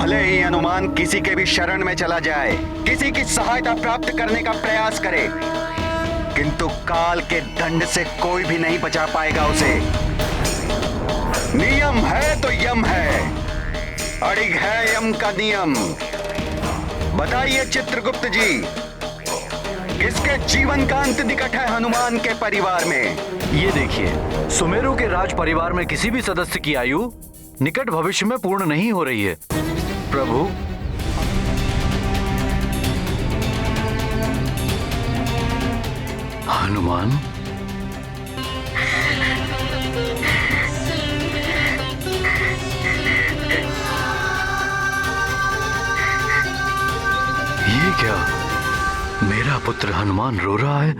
भले ही हनुमान किसी के भी शरण में चला जाए, किसी की सहायता प्राप्त करने का प्रयास करे, किंतु काल के दंड से कोई भी नहीं बचा पाएगा उसे। नियम है तो यम है, अड़िग है यम का नियम। बताइए चित्रगुप्त जी, किसके जीवन का अंत निकट है हनुमान के परिवार में? ये देखिए, सुमेरु के राज परिवार में किसी भी सदस्य की आयु निकट भविष्य में पूर्ण नहीं हो रही है प्रभु। हनुमान, ये क्या? मेरा पुत्र हनुमान रो रहा है।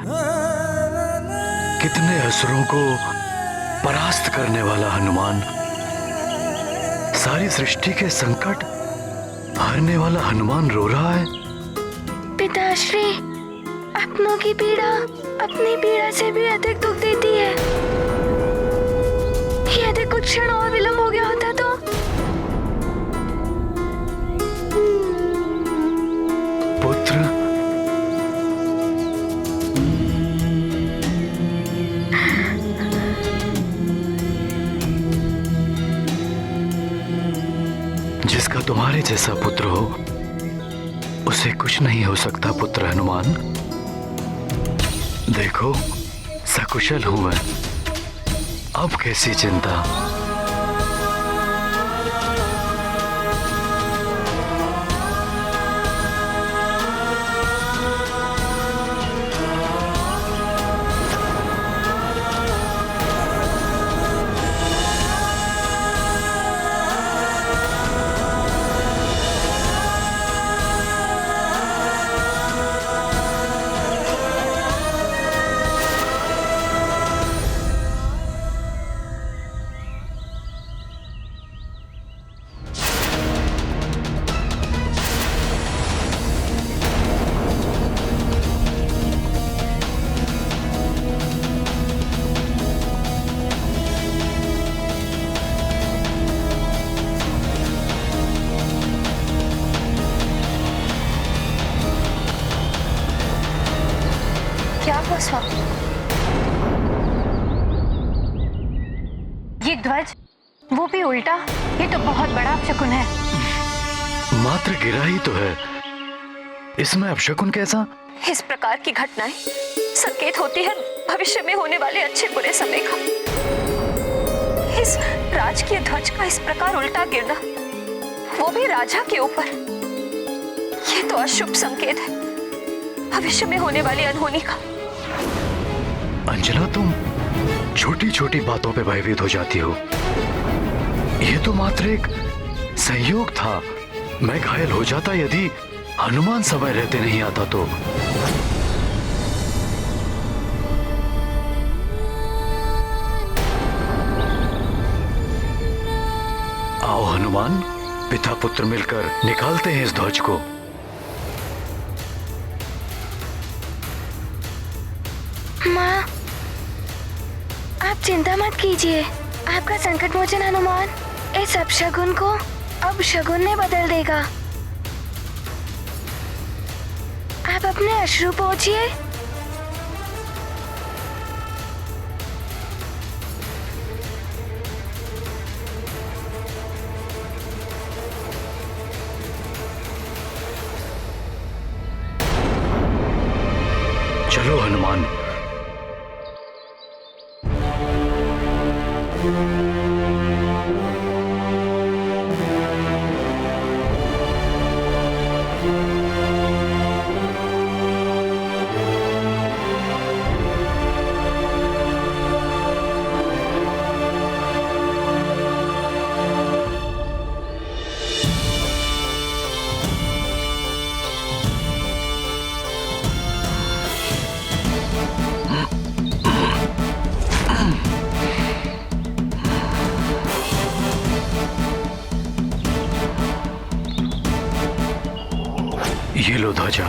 कितने असुरों को परास्त करने वाला हनुमान, सारी सृष्टि के संकट हरने वाला हनुमान रो रहा है। पिताश्री, अपनों की पीड़ा अपनी पीड़ा से भी अधिक दुख देती है। यदि कुछ क्षण और विलंब हो गया होता तो। पुत्र, जिसका तुम्हारे जैसा पुत्र हो उसे कुछ नहीं हो सकता पुत्र हनुमान। देखो, सकुशल हूं मैं, अब कैसी चिंता। ये ध्वज, वो भी उल्टा, ये तो बहुत बड़ा अपशकुन है। मात्र गिरा ही तो है, इसमें अपशकुन कैसा? इस प्रकार की घटनाएं संकेत होती है भविष्य में होने वाले अच्छे बुरे समय का। इस राजकीय ध्वज का इस प्रकार उल्टा गिरना, वो भी राजा के ऊपर, ये तो अशुभ संकेत है भविष्य में होने वाली अनहोनी का। अंजना, तुम छोटी छोटी बातों पे भयभीत हो जाती हो। ये तो मात्र एक संयोग था। मैं घायल हो जाता यदि हनुमान समय रहते नहीं आता तो। आओ हनुमान, पिता पुत्र मिलकर निकालते हैं इस ध्वज को। माँ, आप चिंता मत कीजिए, आपका संकट मोचन हनुमान इस अपशगुन को अब शगुन में बदल देगा। आप अपने अश्रु पोंछिए। चलो हनुमान। ये लो ध्वजा।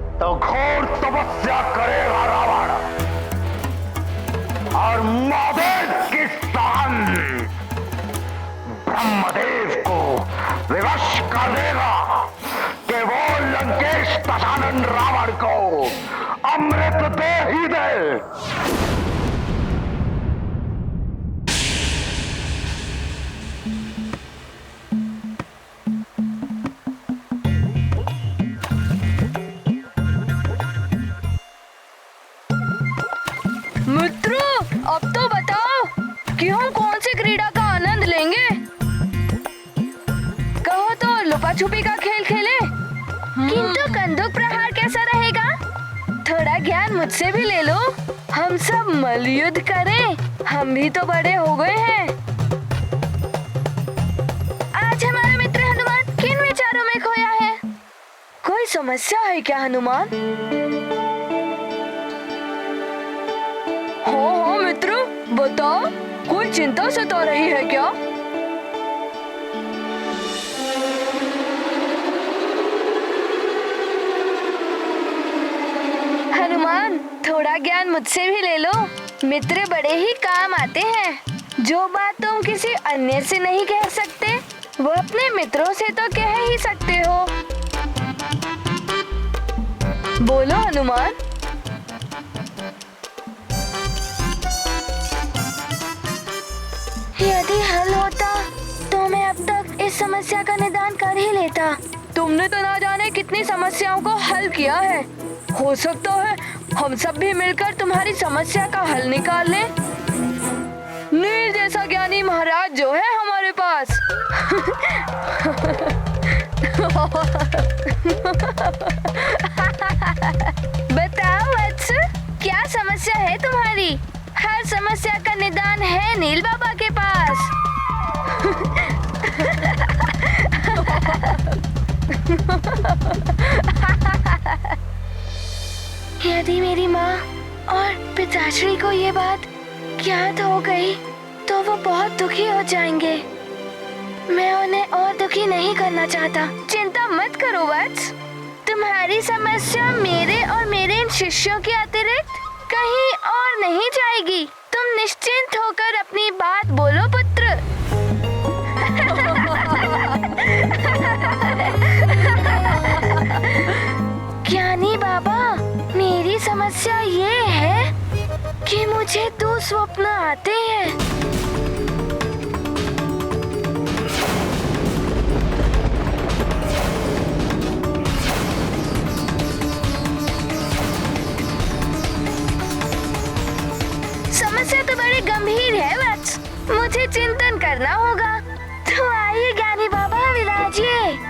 तो घोर तपस्या करेगा रावण और महादेव की सहन ब्रह्मदेव को विवश कर देगा कि वो लंकेश दशानन रावण को अमृत दे ही दे। मित्रों, अब तो बताओ कि हम कौन सी क्रीड़ा का आनंद लेंगे। कहो तो लुका छुपी का खेल खेले, किंतु बंदूक प्रहार कैसा रहेगा? थोड़ा ज्ञान मुझसे भी ले लो, हम सब मल्लयुद्ध करें, हम भी तो बड़े हो गए हैं। आज हमारा मित्र हनुमान किन विचारों में खोया है? कोई समस्या है क्या हनुमान? हाँ मित्र, बताओ, कोई चिंता सता रही है क्या? हनुमान, थोड़ा ज्ञान मुझसे भी ले लो, मित्र बड़े ही काम आते हैं। जो बात तुम किसी अन्य से नहीं कह सकते, वो अपने मित्रों से तो कह ही सकते हो। बोलो हनुमान। यदि हल होता तो मैं अब तक इस समस्या का निदान कर ही लेता। तुमने तो ना जाने कितनी समस्याओं को हल किया है। हो सकता है हम सब भी मिलकर तुम्हारी समस्या का हल निकाल लें। नील जैसा ज्ञानी महाराज जो है हमारे पास। बताओ वत्स, क्या समस्या है तुम्हारी? हर समस्या का निदान है नील बाबा के पास। यदि मेरी माँ और पिताश्री को ये बात ज्ञात हो गई तो वो बहुत दुखी हो जाएंगे। मैं उन्हें और दुखी नहीं करना चाहता। चिंता मत करो वत्स, तुम्हारी समस्या मेरे और मेरे इन शिष्यों के अतिरिक्त कहीं और नहीं जाएगी। तुम निश्चिंत होकर अपनी बात बोलो पुत्र। ज्ञानी बाबा, मेरी समस्या ये है कि मुझे दो स्वप्न आते हैं। समस्या तो बड़ी गंभीर है वत्स, मुझे चिंतन करना होगा। तो आइए ज्ञानी बाबा, विराजिए।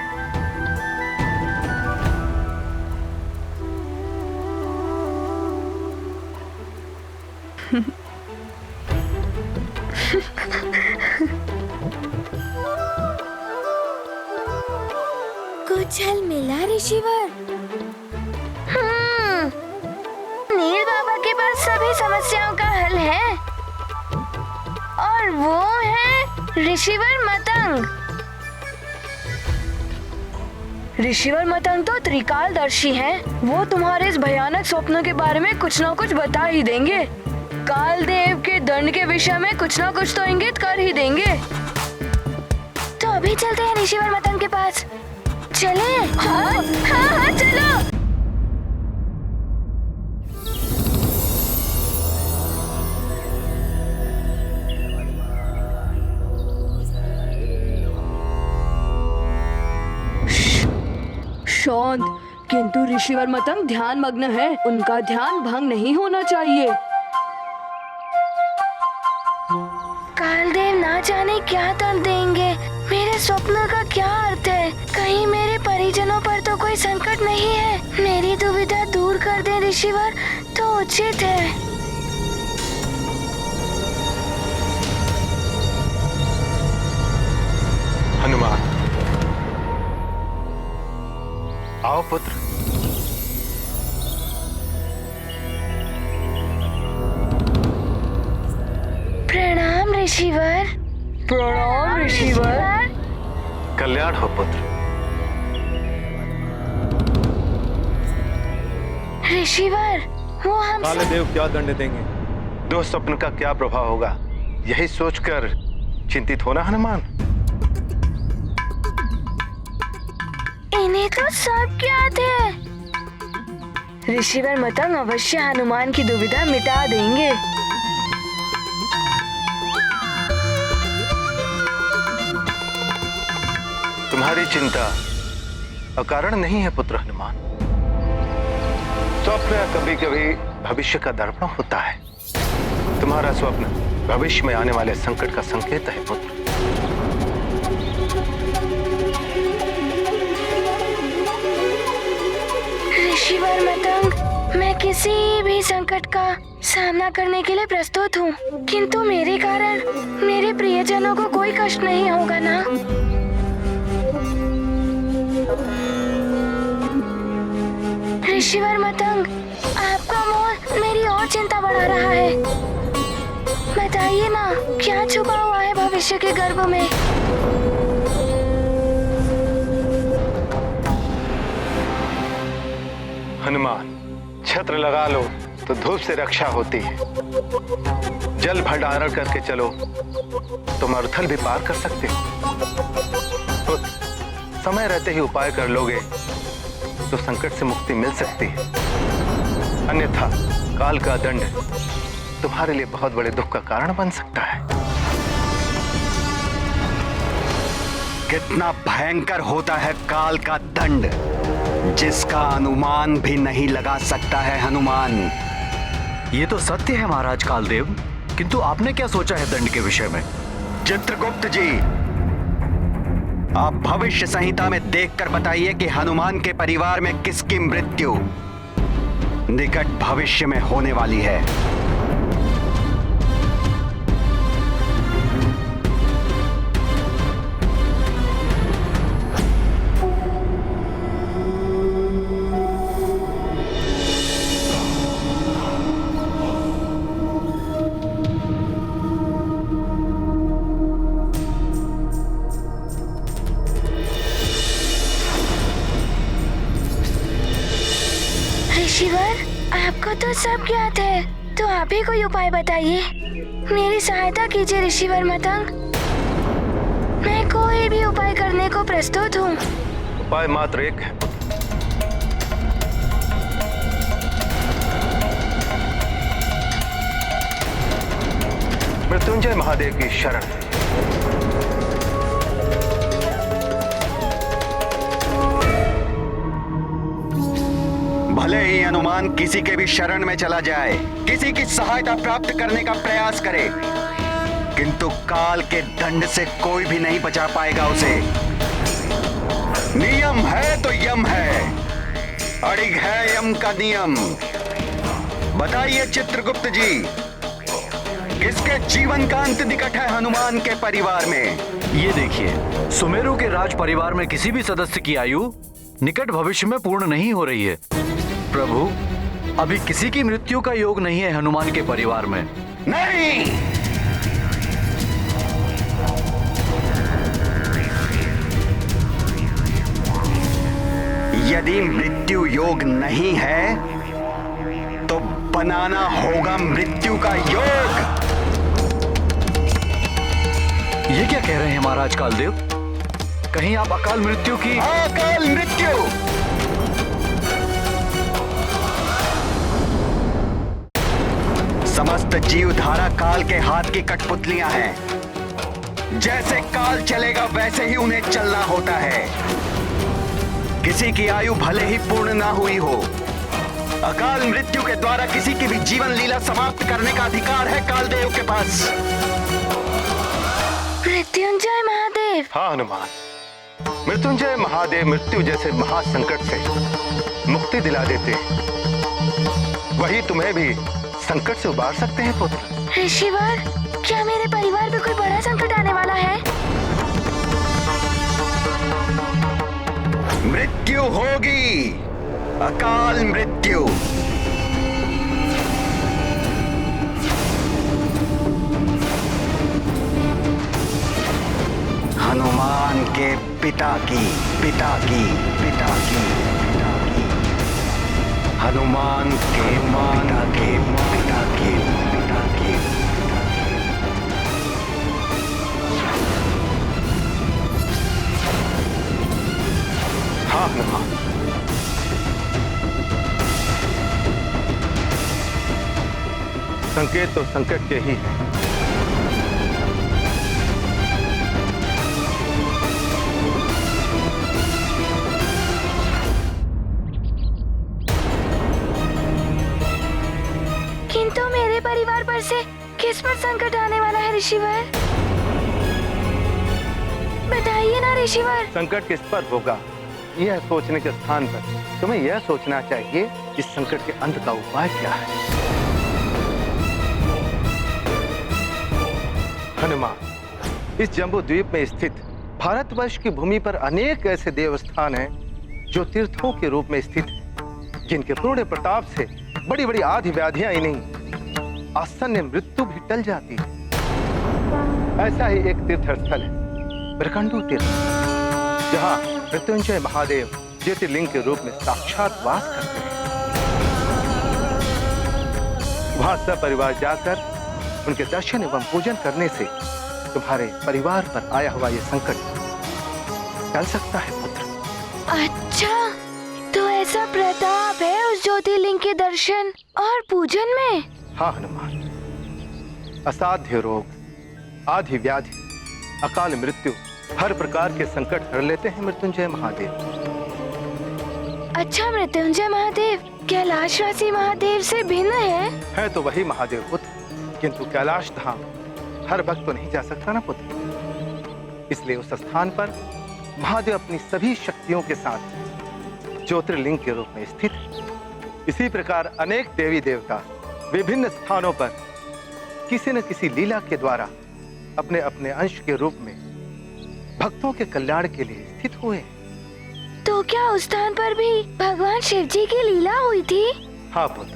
कुछ हल मिला ऋषिवर? नील बाबा के पास सभी समस्याओं का हल है और वो है ऋषिवर मतंग। ऋषिवर मतंग तो त्रिकालदर्शी हैं। वो तुम्हारे इस भयानक स्वप्न के बारे में कुछ न कुछ बता ही देंगे। कालदेव के दंड के विषय में कुछ न कुछ तो इंगित कर ही देंगे। तो अभी चलते हैं ऋषिवर मतंग के पास। चले? हाँ, चलो। शांत, किंतु ऋषिवर मतंग ध्यान मग्न है, उनका ध्यान भंग नहीं होना चाहिए। कालदेव ना जाने क्या दंड देंगे। मेरे स्वप्न का क्या अर्थ है? कहीं मेरे परिजनों पर तो कोई संकट नहीं है? मेरी दुविधा दूर कर दे ऋषिवर तो उचित है। हनुमान, आओ पुत्र। प्रणाम ऋषिवर। प्रणाम ऋषिवर। कल्याण हो पुत्र। ऋषिवर, वो हम काले देव क्या दंड देंगे? दो स्वप्न का क्या प्रभाव होगा, यही सोचकर चिंतित होना हनुमान। इन्हें तो सब ज्ञात है। ऋषिवर मतंग अवश्य हनुमान की दुविधा मिटा देंगे। तुम्हारी चिंता अकारण नहीं है पुत्र हनुमान। स्वप्न कभी कभी भविष्य का दर्पण होता है। तुम्हारा स्वप्न भविष्य में आने वाले संकट का संकेत है पुत्र। ऋषिवर मतंग, मैं किसी भी संकट का सामना करने के लिए प्रस्तुत हूँ, किंतु मेरे कारण मेरे प्रियजनों को कोई कष्ट नहीं होगा ना? ऋषिवर मतंग, आपका मोह मेरी और चिंता बढ़ा रहा है। बताइए ना, क्या छुपा हुआ है भविष्य के गर्भ में? हनुमान, छत्र लगा लो तो धूप से रक्षा होती है। जल भंडारण करके चलो तो मरुथल भी पार कर सकते हो। पुत्र, समय रहते ही उपाय कर लोगे तो संकट से मुक्ति मिल सकती है, अन्यथा काल का दंड तुम्हारे लिए बहुत बड़े दुख का कारण बन सकता है। कितना भयंकर होता है काल का दंड, जिसका अनुमान भी नहीं लगा सकता है हनुमान। ये तो सत्य है महाराज कालदेव, किंतु आपने क्या सोचा है दंड के विषय में? चित्रगुप्त जी, आप भविष्य संहिता में देखकर बताइए कि हनुमान के परिवार में किसकी मृत्यु निकट भविष्य में होने वाली है। ऋषिवर, आपको तो सब ज्ञात है, तो आप ही कोई उपाय बताइए। मेरी सहायता कीजिए ऋषिवर मतंग। मैं कोई भी उपाय करने को प्रस्तुत हूँ। उपाय मात्र एक है, मृत्युंजय महादेव की शरण। भले ही हनुमान किसी के भी शरण में चला जाए, किसी की सहायता प्राप्त करने का प्रयास करे, किंतु काल के दंड से कोई भी नहीं बचा पाएगा उसे। नियम है तो यम है, अड़िग है यम का नियम। बताइए चित्रगुप्त जी, किसके जीवन का अंत निकट है हनुमान के परिवार में? ये देखिए, सुमेरु के राज परिवार में किसी भी सदस्य की आयु निकट भविष्य में पूर्ण नहीं हो रही है। प्रभु, अभी किसी की मृत्यु का योग नहीं है हनुमान के परिवार में। नहीं, यदि मृत्यु योग नहीं है तो बनाना होगा मृत्यु का योग। ये क्या कह रहे हैं महाराज कालदेव? कहीं आप अकाल मृत्यु की? अकाल मृत्यु, समस्त जीवधारा काल के हाथ की कठपुतलियां हैं। जैसे काल चलेगा वैसे ही उन्हें चलना होता है। किसी की आयु भले ही पूर्ण ना हुई हो, अकाल मृत्यु के द्वारा किसी की भी जीवन लीला समाप्त करने का अधिकार है कालदेव के पास। मृत्युंजय महादेव। हाँ हनुमान, मृत्युंजय महादेव मृत्यु जैसे महासंकट से मुक्ति दिला देते, वही तुम्हें भी संकट से उबार सकते हैं पुत्र। ऋषिवर, क्या मेरे परिवार पे कोई बड़ा संकट आने वाला है? मृत्यु होगी, अकाल मृत्यु। हनुमान के पिता की हनुमान के पिता के पिता के पिता के। हाँ हनुमान, संकेत तो संकट के ही है। किंतु मेरे परिवार पर से किस पर संकट आने वाला है ऋषिवर? बताइए ना ऋषिवर। संकट किस पर होगा, यह सोचने के स्थान पर तुम्हें यह सोचना चाहिए इस संकट के अंत का उपाय क्या है। हनुमान, इस जम्बू द्वीप में स्थित भारतवर्ष की भूमि पर अनेक ऐसे देवस्थान हैं जो तीर्थों के रूप में स्थित हैं, जिनके पूर्ण प्रताप से बड़ी बड़ी आदि व्याधियां ही नहीं, आसन्न मृत्यु भी टल जाती है। ऐसा ही एक तीर्थ स्थल है ब्रह्मंडू तीर्थ, जहां मृत्युंजय महादेव ज्योतिर्लिंग के रूप में साक्षात वास करते हैं। वहां सब परिवार जाकर उनके दर्शन एवं पूजन करने से तुम्हारे परिवार पर आया हुआ यह संकट टल सकता है पुत्र। अच्छा, तो ऐसा प्रताप है उस ज्योतिर्लिंग के दर्शन और पूजन में? हाँ हनुमान, असाध्य रोग, आदि व्याधि, अकाल मृत्यु, हर प्रकार के संकट हर लेते हैं मृत्युंजय महादेव। अच्छा, मृत्युंजय महादेव कैलाशवासी महादेव से भिन्न है तो वही महादेव पुत्र, किंतु कैलाश धाम हर भक्त तो नहीं जा सकता ना पुत्र। इसलिए उस स्थान पर महादेव अपनी सभी शक्तियों के साथ ज्योतिर्लिंग के रूप में स्थित है। इसी प्रकार अनेक देवी देवता विभिन्न स्थानों पर किसी न किसी लीला के द्वारा अपने अपने अंश के रूप में भक्तों के कल्याण के लिए स्थित हुए। तो क्या उस स्थान पर भी भगवान शिव जी की लीला हुई थी? हाँ पुत्र,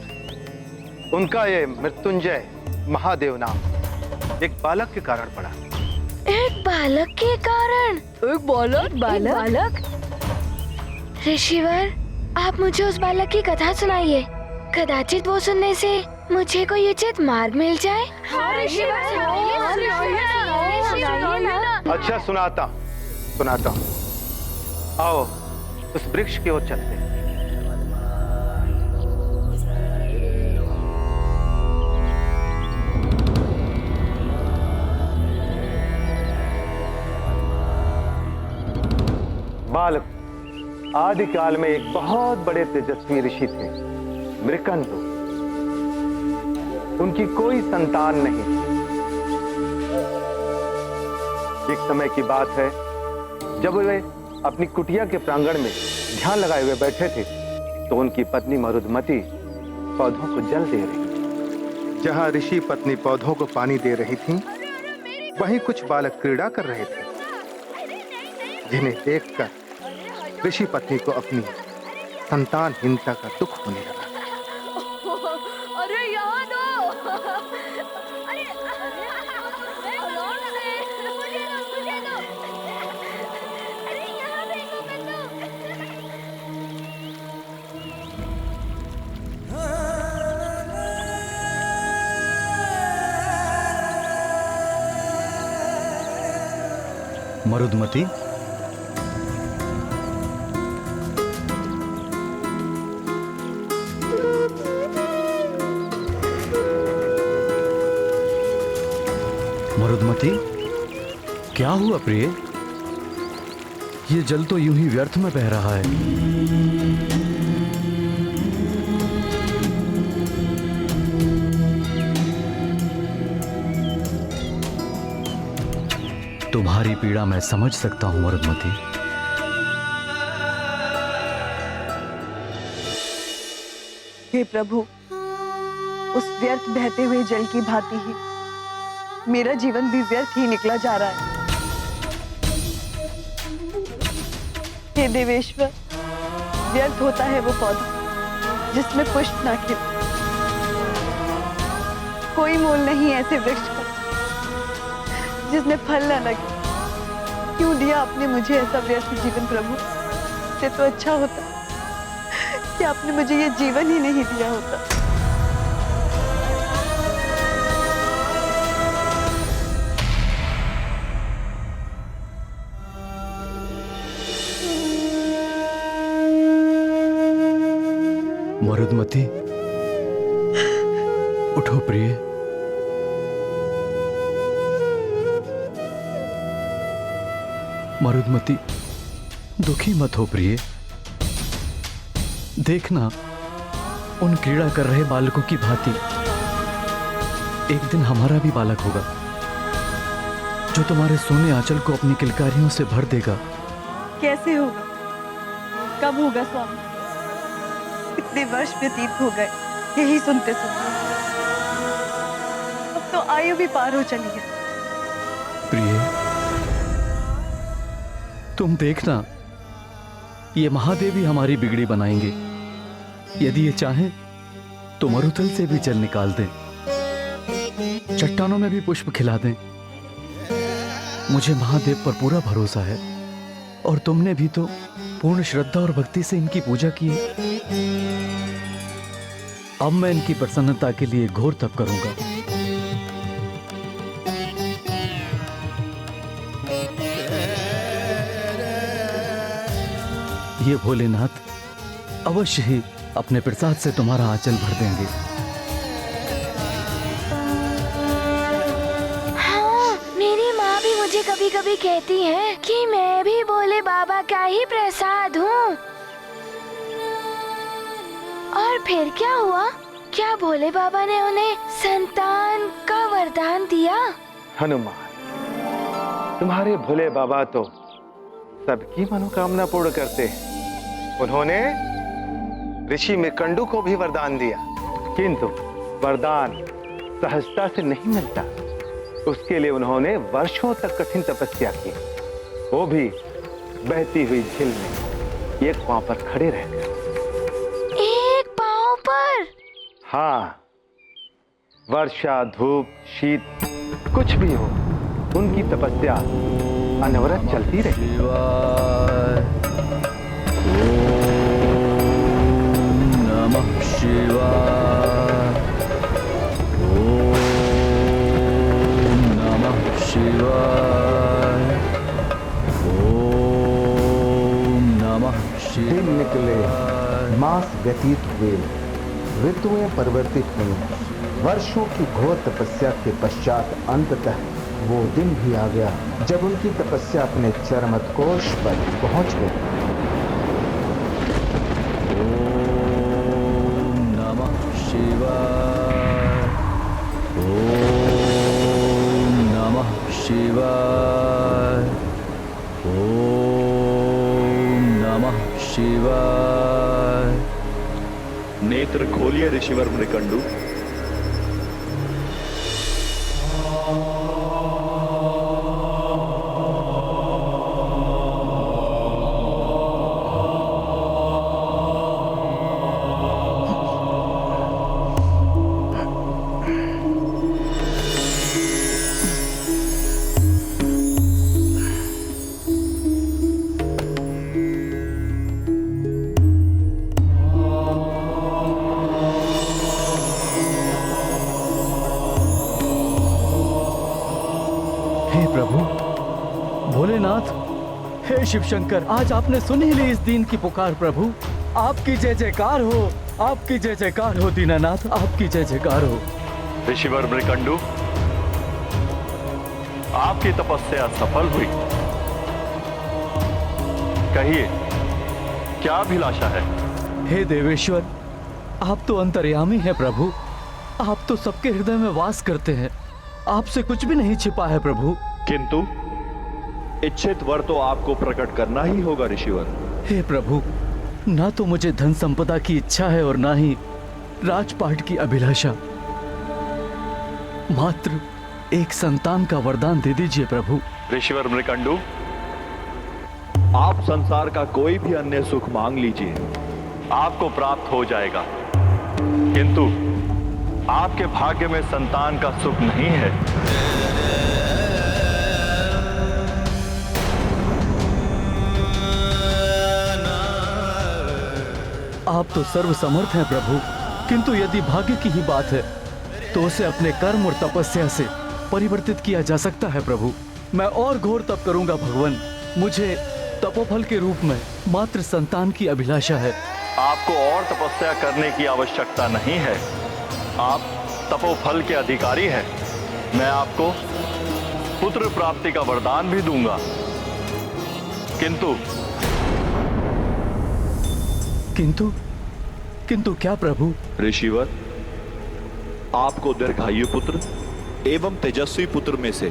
उनका ये मृत्युंजय महादेव नाम एक बालक के कारण पड़ा। एक बालक के कारण? एक बालक? ऋषिवर, आप मुझे उस बालक की कथा सुनाइए। कदाचित वो सुनने से मुझे कोई उचित मार्ग मिल जाए। अच्छा, सुनाता हूँ। आओ उस वृक्ष की ओर चलते हैं। बालक, आदि काल में एक बहुत बड़े तेजस्वी ऋषि थे, मृकंडू। उनकी कोई संतान नहीं। एक समय की बात है, जब वे अपनी कुटिया के प्रांगण में ध्यान लगाए हुए बैठे थे, तो उनकी पत्नी मरुदमती पौधों को जल दे रही। जहां ऋषि पत्नी पौधों को पानी दे रही थी, वहीं कुछ बालक क्रीड़ा कर रहे थे, जिन्हें देखकर ऋषि पत्नी को अपनी संतानहीनता का दुख होने लगा। अरे यहाँ दो। मरुदमती, मरुदमती, क्या हुआ प्रिय? ये जल तो यूं ही व्यर्थ में बह रहा है। तुम्हारी पीड़ा मैं समझ सकता हूं मरुदमती। हे प्रभु, उस व्यर्थ बहते हुए जल की भांति ही मेरा जीवन भी व्यर्थ ही निकला जा रहा है। हे देवेश्वर, व्यर्थ होता है वो पौधा जिसमें पुष्प ना खिले। कोई मोल नहीं ऐसे वृक्ष का जिसमें फल ना लगे। क्यों दिया आपने मुझे ऐसा व्यर्थ जीवन प्रभु? से तो अच्छा होता कि आपने मुझे ये जीवन ही नहीं दिया होता। मरुदमती, उठो प्रिय। मरुदमती, दुखी मत हो प्रिय। देखना, उन क्रीड़ा कर रहे बालकों की भांति एक दिन हमारा भी बालक होगा, जो तुम्हारे सोने आंचल को अपनी किलकारियों से भर देगा। कैसे होगा? कब होगा स्वामी? इतने वर्ष व्यतीत हो गए यही सुनते सुनते। अब तो आयु भी पार हो चली है। प्रिय, तुम देखना, ये महादेव ही हमारी बिगड़ी बनाएंगे। यदि ये चाहें तो मरुथल से भी जल निकाल दें, चट्टानों में भी पुष्प खिला दें। मुझे महादेव पर पूरा भरोसा है, और तुमने भी तो पूर्ण श्रद्धा और भक्ति से इनकी पूजा की है। अब मैं इनकी प्रसन्नता के लिए घोर तप करूंगा। ये भोलेनाथ अवश्य ही अपने प्रसाद से तुम्हारा आंचल भर देंगे। हाँ, मेरी माँ भी मुझे कभी कभी कहती है कि मैं भी भोले बाबा का ही प्रसाद हूँ। और फिर क्या हुआ? क्या भोले बाबा ने उन्हें संतान का वरदान दिया? हनुमान, तुम्हारे भोले बाबा तो सबकी मनोकामना पूर्ण करते हैं। उन्होंने ऋषि मृकंडू को भी वरदान दिया, किंतु वरदान सहजता से नहीं मिलता। उसके लिए उन्होंने वर्षों तक कठिन तपस्या की, वो भी बहती हुई झील में एक पांव पर खड़े रहकर। एक पांव पर? हाँ, वर्षा, धूप, शीत, कुछ भी हो, उनकी तपस्या अनवरत चलती रही। नमः शिवाय, ओम नमः शिवाय, ओम नमः शिवाय। दिन निकले, मास व्यतीत हुए, ऋतुएं परिवर्तित हुई। वर्षों की घोर तपस्या के पश्चात अंततः वो दिन भी आ गया जब उनकी तपस्या अपने चरमोत्कर्ष पर पहुंच गई। ओम नमः शिवाय, ओम नमः शिवाय, ओम नमः शिवाय। नेत्र खोलिए ऋषिवर मृकंडू। हे प्रभु भोलेनाथ, हे शिव शंकर, आज आपने सुन ही ली इस दीन की पुकार। प्रभु आपकी जय जयकार हो, आपकी जय जयकार हो दीनानाथ, आपकी जय जयकार हो। ऋषिवर मृकंडू, आपकी तपस्या सफल हुई। कहिए, क्या अभिलाषा है? हे देवेश्वर, आप तो अंतर्यामी हैं प्रभु, आप तो सबके हृदय में वास करते हैं, आपसे कुछ भी नहीं छिपा है प्रभु। किंतु इच्छित वर तो आपको प्रकट करना ही होगा ऋषिवर। हे प्रभु, ना तो मुझे धन संपदा की इच्छा है और ना ही राजपाट की अभिलाषा। मात्र एक संतान का वरदान दे दीजिए प्रभु। ऋषिवर मृकंडू, आप संसार का कोई भी अन्य सुख मांग लीजिए, आपको प्राप्त हो जाएगा। किंतु आपके भाग्य में संतान का सुख नहीं है। आप तो सर्वसमर्थ हैं प्रभु, किंतु यदि भाग्य की ही बात है तो उसे अपने कर्म और तपस्या से परिवर्तित किया जा सकता है प्रभु। मैं और घोर तप करूंगा भगवान। मुझे तपोफल के रूप में मात्र संतान की अभिलाषा है। आपको और तपस्या करने की आवश्यकता नहीं है। आप तपोफल के अधिकारी हैं। मैं आपको पुत्र प्राप्ति का वरदान भी दूंगा, किंतु क्या प्रभु? ऋषिवर, आपको दीर्घायु पुत्र एवं तेजस्वी पुत्र में से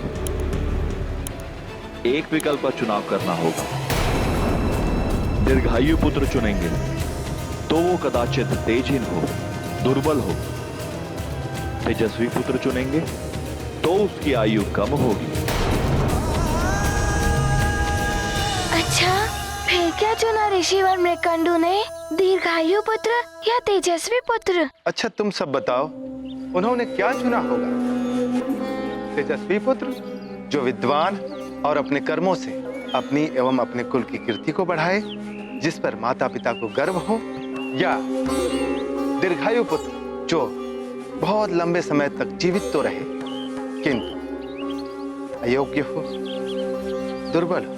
एक विकल्प का चुनाव करना होगा। दीर्घायु पुत्र चुनेंगे तो वो कदाचित तेजहीन हो, दुर्बल हो। तेजस्वी पुत्र चुनेंगे तो उसकी आयु कम होगी। अच्छा, फिर क्या चुना ऋषिवर मृकंडू ने? दीर्घायु पुत्र या तेजस्वी पुत्र? अच्छा, तुम सब बताओ, उन्होंने क्या चुना होगा? तेजस्वी पुत्र जो विद्वान और अपने कर्मों से अपनी एवं अपने कुल की कीर्ति को बढ़ाए, जिस पर माता पिता को गर्व हो, या दीर्घायु पुत्र जो बहुत लंबे समय तक जीवित तो रहे किंतु अयोग्य हो, दुर्बल हो?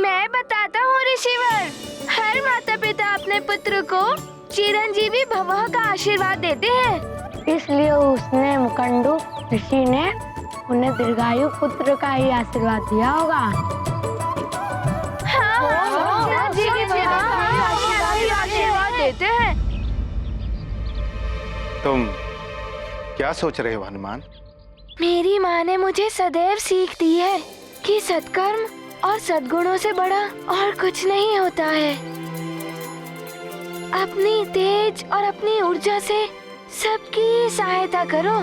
मैं बताता हूँ ऋषिवर, हर माता पिता अपने पुत्र को चिरंजीवी भवः का आशीर्वाद देते हैं। इसलिए उसने मुकंडू ऋषि ने उन्हें दीर्घायु पुत्र का ही आशीर्वाद दिया होगा। आशीर्वाद देते हैं। तुम क्या सोच रहे हो हनुमान? मेरी माँ ने मुझे सदैव सीख दी है कि सत्कर्म और सद्गुणों से बड़ा और कुछ नहीं होता है। अपनी तेज और अपनी ऊर्जा से सबकी सहायता करो।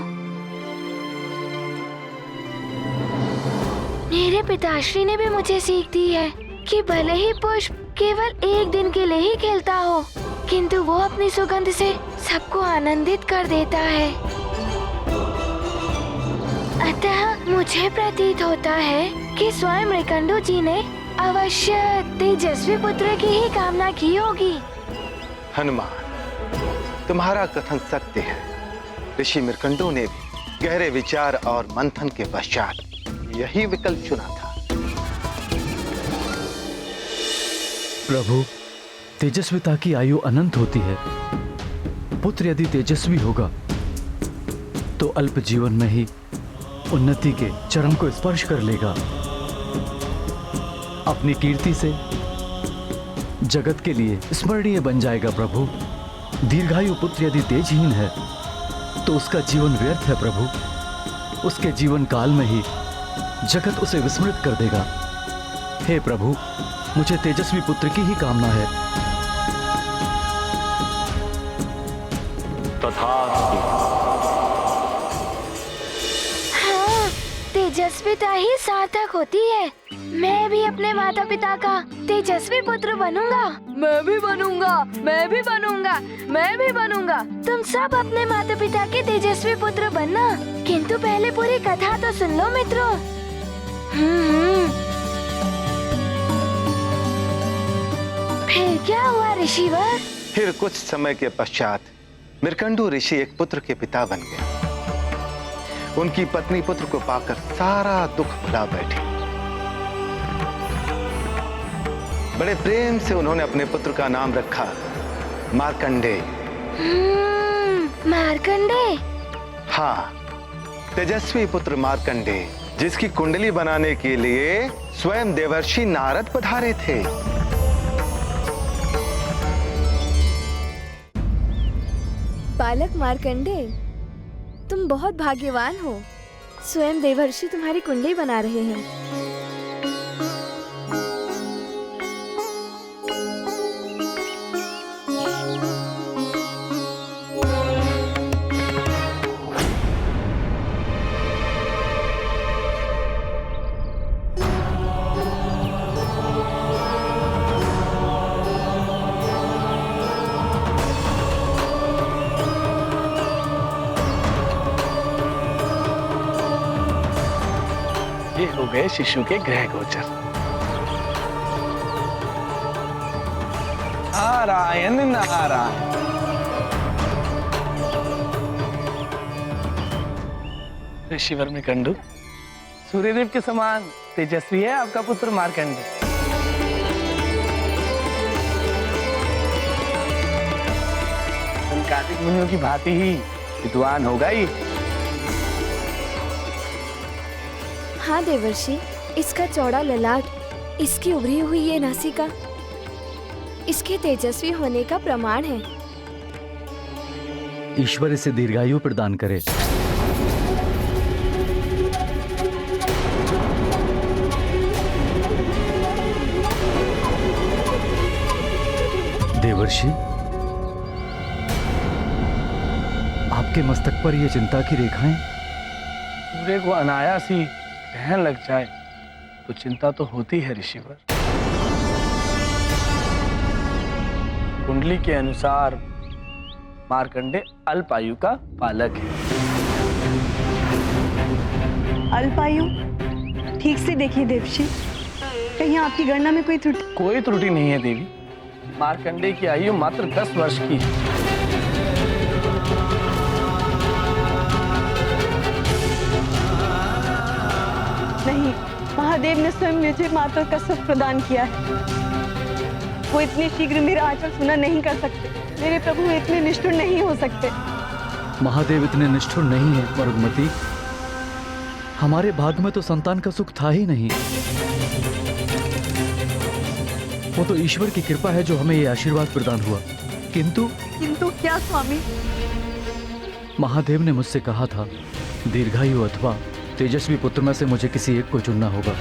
मेरे पिताश्री ने भी मुझे सीख दी है कि भले ही पुष्प केवल एक दिन के लिए ही खिलता हो, किंतु वो अपनी सुगंध से सबको आनंदित कर देता है। अतः मुझे प्रतीत होता है कि स्वयं मृकंडू जी ने अवश्य तेजस्वी पुत्र की ही कामना की होगी। हनुमान, तुम्हारा कथन सत्य है। ऋषि मृकंडू ने भी गहरे विचार और मंथन के पश्चात यही विकल्प चुना था। प्रभु, तेजस्विता की आयु अनंत होती है। पुत्र यदि तेजस्वी होगा तो अल्प जीवन में ही उन्नति के चरम को स्पर्श कर लेगा। अपनी कीर्ति से जगत के लिए स्मरणीय बन जाएगा। प्रभु, दीर्घायु पुत्र यदि तेजहीन है तो उसका जीवन व्यर्थ है। प्रभु, उसके जीवन काल में ही जगत उसे विस्मृत कर देगा। हे प्रभु, मुझे तेजस्वी पुत्र की ही कामना है। तथास्तु। हाँ, तेजस्विता ही सार्थक होती है। मैं भी अपने माता पिता का तेजस्वी पुत्र बनूंगा। मैं भी बनूंगा, मैं भी बनूंगा, मैं भी बनूंगा। तुम सब अपने माता पिता के तेजस्वी पुत्र बनना, किंतु पहले पूरी कथा तो सुन लो मित्रों। फिर क्या हुआ ऋषिवर? फिर कुछ समय के पश्चात मृकंडू ऋषि एक पुत्र के पिता बन गए। उनकी पत्नी पुत्र को पाकर सारा दुख भुला बैठी। बड़े प्रेम से उन्होंने अपने पुत्र का नाम रखा मार्कंडेय। मार्कंडेय? हाँ, तेजस्वी पुत्र मार्कंडेय, जिसकी कुंडली बनाने के लिए स्वयं देवर्षि नारद पधारे थे। बालक मार्कंडेय, तुम बहुत भाग्यवान हो। स्वयं देवर्षि तुम्हारी कुंडली बना रहे हैं। ये हो गए शिशु के गृह गोचर। नारायण नारायण। ऋषिवर में कंडू, सूर्यदेव के समान तेजस्वी है आपका पुत्र मार्कंडेय। कार्तिक मुनियों की भांति ही विद्वान होगा ही। हाँ देवर्षि, इसका चौड़ा ललाट, इसकी उभरी हुई ये नासिका इसके तेजस्वी होने का प्रमाण है। ईश्वर इसे दीर्घायु प्रदान करे। देवर्षि, आपके मस्तक पर ये चिंता की रेखाएं? सूर्य को अनायास ही ग्रहण लग जाए तो चिंता तो होती है ऋषिवर। कुंडली के अनुसार मार्कंडेय अल्पायु का बालक है। अल्पायु? ठीक से देखिए देवशी, कहीं आपकी गणना में कोई त्रुटि? कोई त्रुटि नहीं है देवी। मार्कंडेय की आयु मात्र 10 वर्ष की है। नहीं, महादेव ने स्वयं मुझे मात्र का सुख प्रदान किया है। वो इतने शीघ्र मेरा आचरण सुना नहीं कर सकते। मेरे प्रभु इतने निष्ठुर नहीं हो सकते। महादेव इतने निष्ठुर नहीं है मरुदमती। हमारे भाग्य में तो संतान का सुख था ही नहीं। वो तो ईश्वर की कृपा है जो हमें ये आशीर्वाद प्रदान हुआ। किंतु क्या स्वामी? महादेव ने मुझसे कहा था, दीर्घायु अथवा तेजस्वी पुत्र में से मुझे किसी एक को चुनना होगा,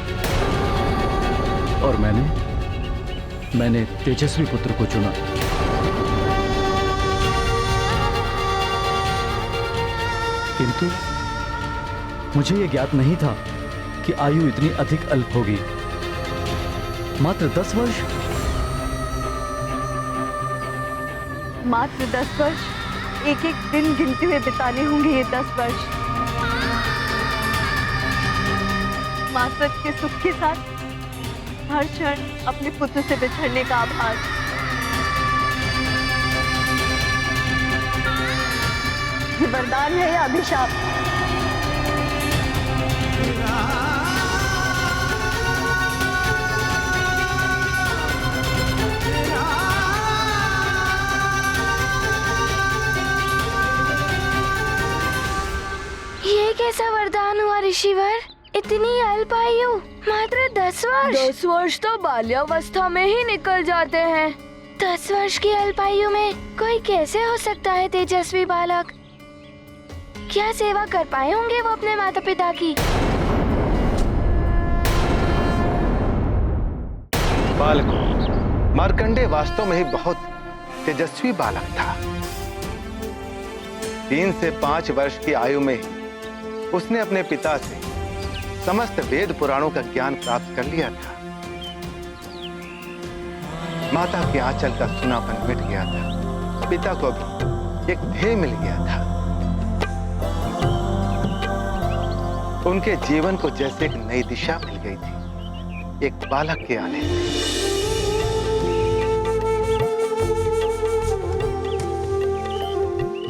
और मैंने तेजस्वी पुत्र को चुना। किंतु मुझे यह ज्ञात नहीं था कि आयु इतनी अधिक अल्प होगी। मात्र 10 वर्ष। मात्र 10 वर्ष? एक एक दिन गिनते हुए बिताने होंगे ये 10 वर्ष। मात्र के सुख के साथ हर क्षण अपने पुत्र से बिछड़ने का आभास। ये वरदान है या अभिशाप? ये कैसा वरदान हुआ ऋषिवर? इतनी अल्प आयु, मात्र 10 वर्ष। 10 वर्ष तो बाल्यावस्था में ही निकल जाते हैं। 10 वर्ष की अल्पायु में कोई कैसे हो सकता है तेजस्वी बालक? क्या सेवा कर पाए होंगे वो अपने माता पिता की? बालकों, मार्कंडेय वास्तव में ही बहुत तेजस्वी बालक था। 3 से 5 वर्ष की आयु में उसने अपने पिता से समस्त वेद पुराणों का ज्ञान प्राप्त कर लिया था। माता के आंचल का सुनापन मिट गया था। पिता को भी एक ध्येय मिल गया था। उनके जीवन को जैसे एक नई दिशा मिल गई थी एक बालक के आने से।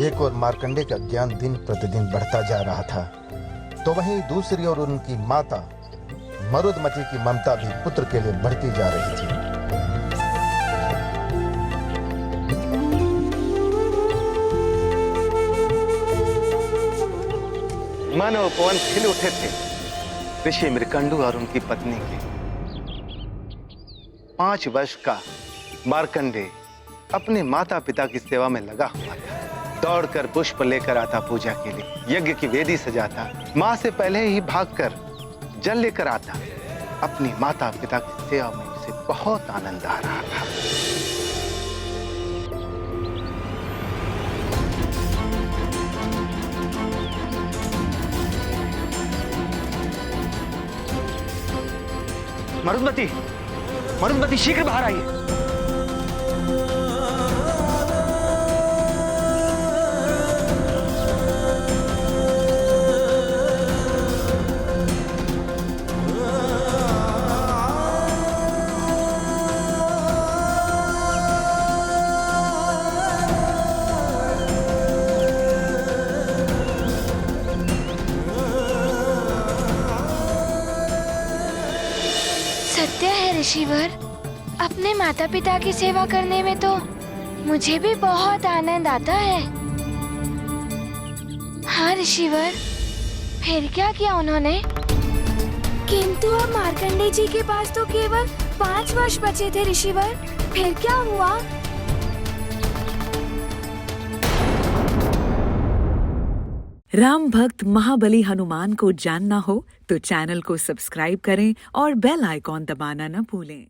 एक और मार्कंडेय का ज्ञान दिन प्रतिदिन बढ़ता जा रहा था, तो वहीं दूसरी ओर उनकी माता मरुदमती की ममता भी पुत्र के लिए बढ़ती जा रही थी। मन और पवन खिल उठे थे ऋषि मृकंडू और उनकी पत्नी के। 5 वर्ष का मार्कंडेय अपने माता पिता की सेवा में लगा हुआ था। दौड़कर पुष्प लेकर आता पूजा के लिए, यज्ञ की वेदी सजाता, मां से पहले ही भागकर जल लेकर आता। अपनी माता पिता की सेवा में उसे बहुत आनंद आ रहा था। मरुदमती शीघ्र बाहर आइए। सत्य है ऋषिवर, अपने माता पिता की सेवा करने में तो मुझे भी बहुत आनंद आता है। हाँ ऋषिवर, फिर क्या किया उन्होंने? किंतु अब मार्कंडे जी के पास तो केवल 5 वर्ष बचे थे ऋषिवर, फिर क्या हुआ? राम भक्त महाबली हनुमान को जानना हो तो चैनल को सब्सक्राइब करें और बेल आइकॉन दबाना न भूलें।